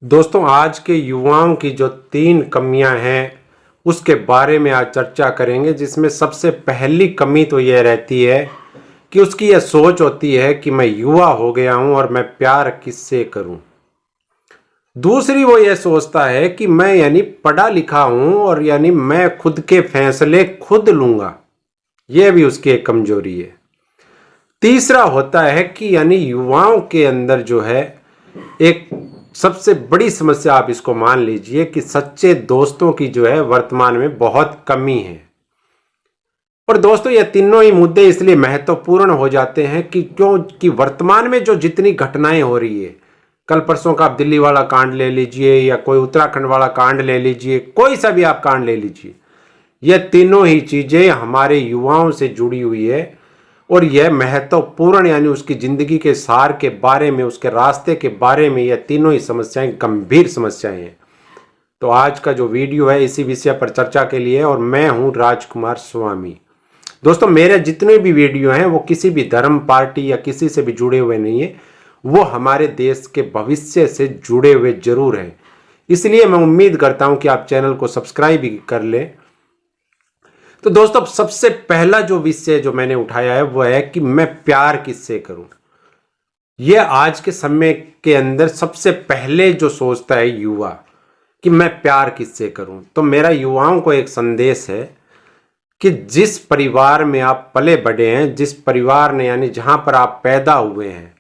दोस्तों, आज के युवाओं की जो 3 कमियां हैं उसके बारे में आज चर्चा करेंगे, जिसमें सबसे पहली कमी तो यह रहती है कि उसकी यह सोच होती है कि मैं युवा हो गया हूं और मैं प्यार किससे करूं। दूसरी, वो यह सोचता है कि मैं पढ़ा लिखा हूं और मैं खुद के फैसले खुद लूंगा। यह भी उसकी एक कमजोरी है। तीसरा होता है कि युवाओं के अंदर जो है एक सबसे बड़ी समस्या, आप इसको मान लीजिए कि सच्चे दोस्तों की जो है वर्तमान में बहुत कमी है। और दोस्तों, ये तीनों ही मुद्दे इसलिए महत्वपूर्ण हो जाते हैं कि क्योंकि वर्तमान में जो जितनी घटनाएं हो रही है, कल परसों का आप दिल्ली वाला कांड ले लीजिए या कोई उत्तराखंड वाला कांड ले लीजिए, कोई सा भी आप कांड ले लीजिए, ये तीनों ही चीजें हमारे युवाओं से जुड़ी हुई है। और यह महत्वपूर्ण उसकी जिंदगी के सार के बारे में, उसके रास्ते के बारे में, यह तीनों ही समस्याएं गंभीर समस्याएं हैं। तो आज का जो वीडियो है इसी विषय पर चर्चा के लिए, और मैं हूं राजकुमार स्वामी। दोस्तों, मेरे जितने भी वीडियो हैं वो किसी भी धर्म, पार्टी या किसी से भी जुड़े हुए नहीं है, वो हमारे देश के भविष्य से जुड़े हुए जरूर हैं। इसलिए मैं उम्मीद करता हूं कि आप चैनल को सब्सक्राइब भी कर लें। तो दोस्तों, सबसे पहला जो विषय जो मैंने उठाया है वो है कि मैं प्यार किससे करूं। यह आज के समय के अंदर सबसे पहले जो सोचता है युवा कि मैं प्यार किससे करूं। तो मेरा युवाओं को एक संदेश है कि जिस परिवार में आप पले बढ़े हैं, जिस परिवार ने जहां पर आप पैदा हुए हैं,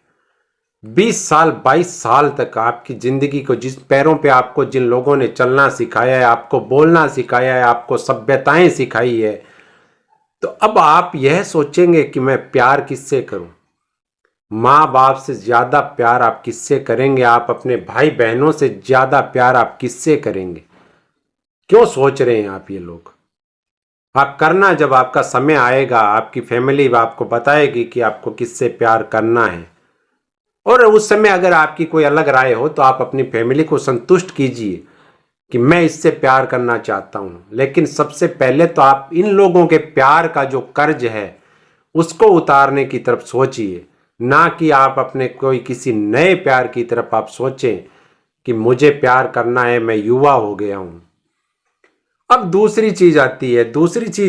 20 साल 22 साल तक आपकी जिंदगी को जिस पैरों पे आपको जिन लोगों ने चलना सिखाया है, आपको बोलना सिखाया है, आपको सभ्यताएं सिखाई है, तो अब आप यह सोचेंगे कि मैं प्यार किससे करूं। माँ बाप से ज्यादा प्यार आप किससे करेंगे? आप अपने भाई बहनों से ज्यादा प्यार आप किससे करेंगे? क्यों सोच रहे हैं आप ये लोग? आप करना, जब आपका समय आएगा, आपकी फैमिली आपको बताएगी कि आपको किससे प्यार करना है। और उस समय अगर आपकी कोई अलग राय हो तो आप अपनी फैमिली को संतुष्ट कीजिए कि मैं इससे प्यार करना चाहता हूं। लेकिन सबसे पहले तो आप इन लोगों के प्यार का जो कर्ज है उसको उतारने की तरफ सोचिए, ना कि आप अपने कोई किसी नए प्यार की तरफ आप सोचें कि मुझे प्यार करना है, मैं युवा हो गया हूं। अब दूसरी चीज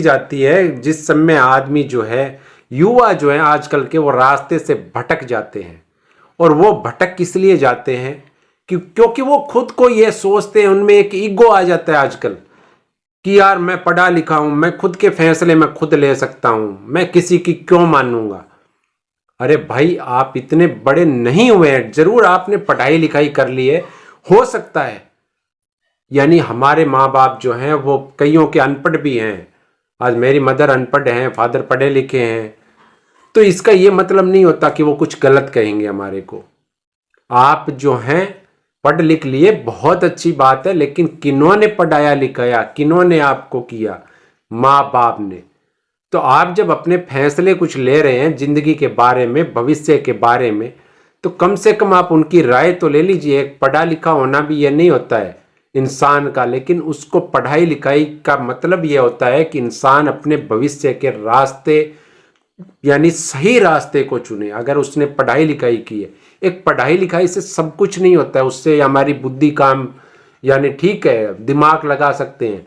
आती है जिस समय आदमी जो है, युवा जो है आजकल के, वो रास्ते से भटक जाते हैं। और वो भटक किस लिए जाते हैं? क्योंकि वो खुद को ये सोचते हैं, उनमें एक ईगो आ जाता है आजकल कि यार मैं पढ़ा लिखा हूं, मैं खुद के फैसले मैं खुद ले सकता हूं, मैं किसी की क्यों मानूंगा। अरे भाई, आप इतने बड़े नहीं हुए हैं, जरूर आपने पढ़ाई लिखाई कर ली है, हो सकता है हमारे माँ बाप जो हैं वो कईयों के अनपढ़ भी हैं। आज मेरी मदर अनपढ़ हैं, फादर पढ़े लिखे हैं, तो इसका ये मतलब नहीं होता कि वो कुछ गलत कहेंगे हमारे को। आप जो हैं पढ़ लिख लिए, बहुत अच्छी बात है, लेकिन किन्होंने पढ़ाया लिखाया, किन्होंने आपको किया? माँ बाप ने। तो आप जब अपने फैसले कुछ ले रहे हैं जिंदगी के बारे में, भविष्य के बारे में, तो कम से कम आप उनकी राय तो ले लीजिए। एक पढ़ा लिखा होना भी ये नहीं होता है इंसान का, लेकिन उसको पढ़ाई लिखाई का मतलब ये होता है कि इंसान अपने भविष्य के रास्ते सही रास्ते को चुने। अगर उसने पढ़ाई लिखाई की है, एक पढ़ाई लिखाई से सब कुछ नहीं होता है, उससे हमारी बुद्धि काम ठीक है, दिमाग लगा सकते हैं,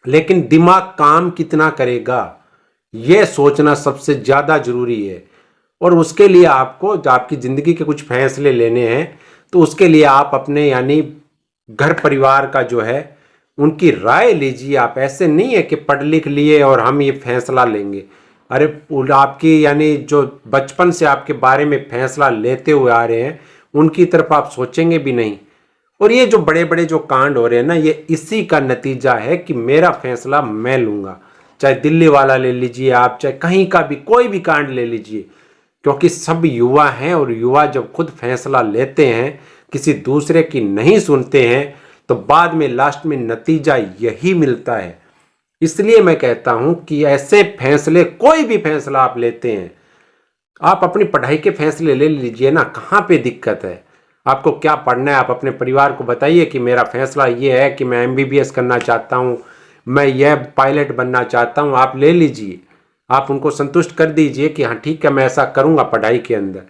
लेकिन दिमाग काम कितना करेगा यह सोचना सबसे ज्यादा जरूरी है। और उसके लिए आपको, जो आपकी जिंदगी के कुछ फैसले लेने हैं, तो उसके लिए आप अपने घर परिवार का जो है उनकी राय लीजिए। आप ऐसे नहीं है कि पढ़ लिख लिए और हम ये फैसला लेंगे। अरे, आपकी जो बचपन से आपके बारे में फैसला लेते हुए आ रहे हैं उनकी तरफ आप सोचेंगे भी नहीं। और ये जो बड़े बड़े जो कांड हो रहे हैं ना, ये इसी का नतीजा है कि मेरा फैसला मैं लूंगा। चाहे दिल्ली वाला ले लीजिए आप, चाहे कहीं का भी कोई भी कांड ले लीजिए, क्योंकि सब युवा हैं। और युवा जब खुद फैसला लेते हैं, किसी दूसरे की नहीं सुनते हैं, तो बाद में लास्ट में नतीजा यही मिलता है। इसलिए मैं कहता हूं कि ऐसे फैसले, कोई भी फैसला आप लेते हैं, आप अपनी पढ़ाई के फैसले ले लीजिए ना। कहाँ पे दिक्कत है? आपको क्या पढ़ना है? आप अपने परिवार को बताइए कि मेरा फैसला ये है कि मैं एमबीबीएस करना चाहता हूँ, मैं यह पायलट बनना चाहता हूँ। आप ले लीजिए, आप उनको संतुष्ट कर दीजिए कि हाँ ठीक है, मैं ऐसा करूँगा पढ़ाई के अंदर।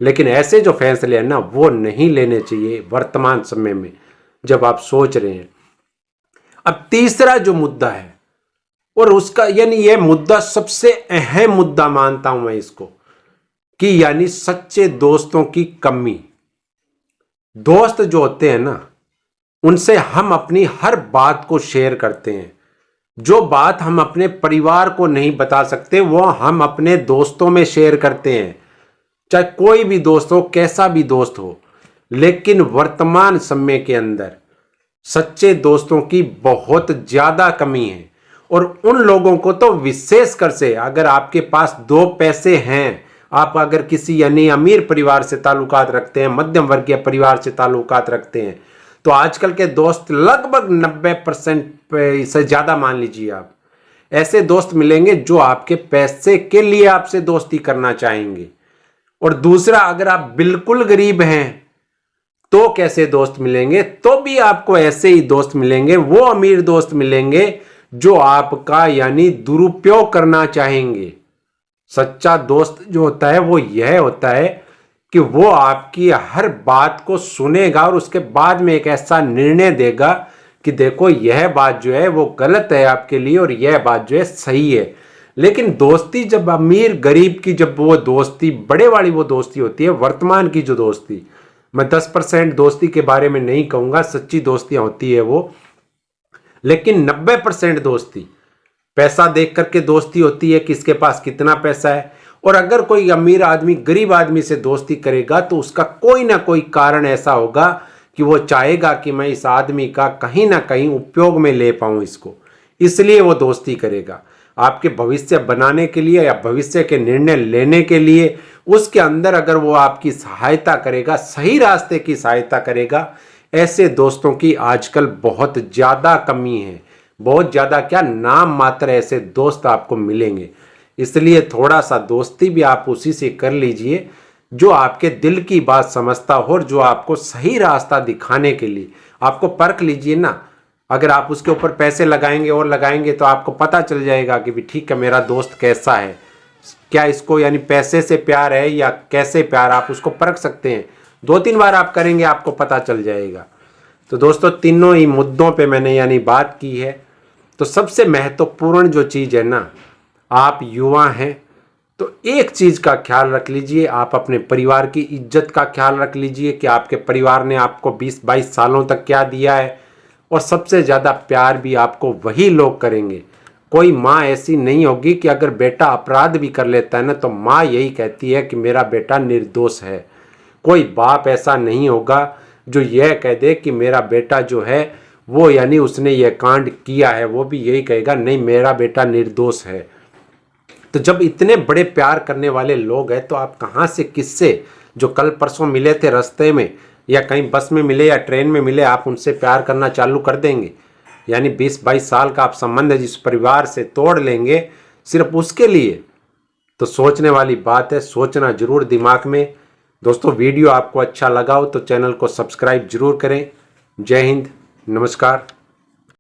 लेकिन ऐसे जो फैसले हैं ना वो नहीं लेने चाहिए वर्तमान समय में जब आप सोच रहे हैं। अब तीसरा जो मुद्दा है, और उसका यानी यह मुद्दा सबसे अहम मुद्दा मानता हूं मैं इसको, कि यानी सच्चे दोस्तों की कमी। दोस्त जो होते हैं ना, उनसे हम अपनी हर बात को शेयर करते हैं। जो बात हम अपने परिवार को नहीं बता सकते वो हम अपने दोस्तों में शेयर करते हैं, चाहे कोई भी दोस्त हो, कैसा भी दोस्त हो। लेकिन वर्तमान समय के अंदर सच्चे दोस्तों की बहुत ज्यादा कमी है। और उन लोगों को तो विशेषकर से, अगर आपके पास दो पैसे हैं, आप अगर किसी यानी अमीर परिवार से ताल्लुकात रखते हैं, मध्यम वर्गीय परिवार से ताल्लुकात रखते हैं, तो आजकल के दोस्त लगभग 90% से ज्यादा मान लीजिए आप ऐसे दोस्त मिलेंगे जो आपके पैसे के लिए आपसे दोस्ती करना चाहेंगे। और दूसरा, अगर आप बिल्कुल गरीब हैं तो कैसे दोस्त मिलेंगे? तो भी आपको ऐसे ही दोस्त मिलेंगे, वो अमीर दोस्त मिलेंगे जो आपका यानी दुरुपयोग करना चाहेंगे। सच्चा दोस्त जो होता है वो यह होता है कि वो आपकी हर बात को सुनेगा और उसके बाद में एक ऐसा निर्णय देगा कि देखो यह बात जो है वो गलत है आपके लिए और यह बात जो है सही है। लेकिन दोस्ती जब अमीर गरीब की, जब वो दोस्ती बड़े वाली वो दोस्ती होती है, वर्तमान की जो दोस्ती, मैं 10% दोस्ती के बारे में नहीं कहूंगा, सच्ची दोस्तियां होती है वो, लेकिन 90% दोस्ती पैसा देख करके दोस्ती होती है, किसके पास कितना पैसा है। और अगर कोई अमीर आदमी गरीब आदमी से दोस्ती करेगा तो उसका कोई ना कोई कारण ऐसा होगा कि वो चाहेगा कि मैं इस आदमी का कहीं ना कहीं उपयोग में ले पाऊं इसको, इसलिए वो दोस्ती करेगा। आपके भविष्य बनाने के लिए या भविष्य के निर्णय लेने के लिए उसके अंदर अगर वो आपकी सहायता करेगा, सही रास्ते की सहायता करेगा, ऐसे दोस्तों की आजकल बहुत ज़्यादा कमी है। बहुत ज़्यादा क्या, नाम मात्र ऐसे दोस्त आपको मिलेंगे। इसलिए थोड़ा सा दोस्ती भी आप उसी से कर लीजिए जो आपके दिल की बात समझता हो और जो आपको सही रास्ता दिखाने के लिए। आपको परख लीजिए ना, अगर आप उसके ऊपर पैसे लगाएंगे और लगाएंगे तो आपको पता चल जाएगा कि भी ठीक है मेरा दोस्त कैसा है, क्या इसको यानी पैसे से प्यार है या कैसे प्यार, आप उसको परख सकते हैं। 2-3 बार आप करेंगे आपको पता चल जाएगा। तो दोस्तों तीनों ही मुद्दों पे मैंने यानी बात की है। तो सबसे महत्वपूर्ण जो चीज़ है ना, आप युवा हैं तो एक चीज़ का ख्याल रख लीजिए, आप अपने परिवार की इज्जत का ख्याल रख लीजिए कि आपके परिवार ने आपको 20-22 सालों तक क्या दिया है। और सबसे ज़्यादा प्यार भी आपको वही लोग करेंगे। कोई माँ ऐसी नहीं होगी कि अगर बेटा अपराध भी कर लेता है ना तो माँ यही कहती है कि मेरा बेटा निर्दोष है। कोई बाप ऐसा नहीं होगा जो यह कह दे कि मेरा बेटा जो है वो यानी उसने यह कांड किया है, वो भी यही कहेगा नहीं मेरा बेटा निर्दोष है। तो जब इतने बड़े प्यार करने वाले लोग हैं तो आप कहाँ से, किससे, जो कल परसों मिले थे रास्ते में या कहीं बस में मिले या ट्रेन में मिले, आप उनसे प्यार करना चालू कर देंगे? यानी 20-22 साल का आप संबंध जिस परिवार से तोड़ लेंगे सिर्फ उसके लिए? तो सोचने वाली बात है, सोचना जरूर दिमाग में। दोस्तों वीडियो आपको अच्छा लगा हो तो चैनल को सब्सक्राइब जरूर करें। जय हिंद, नमस्कार।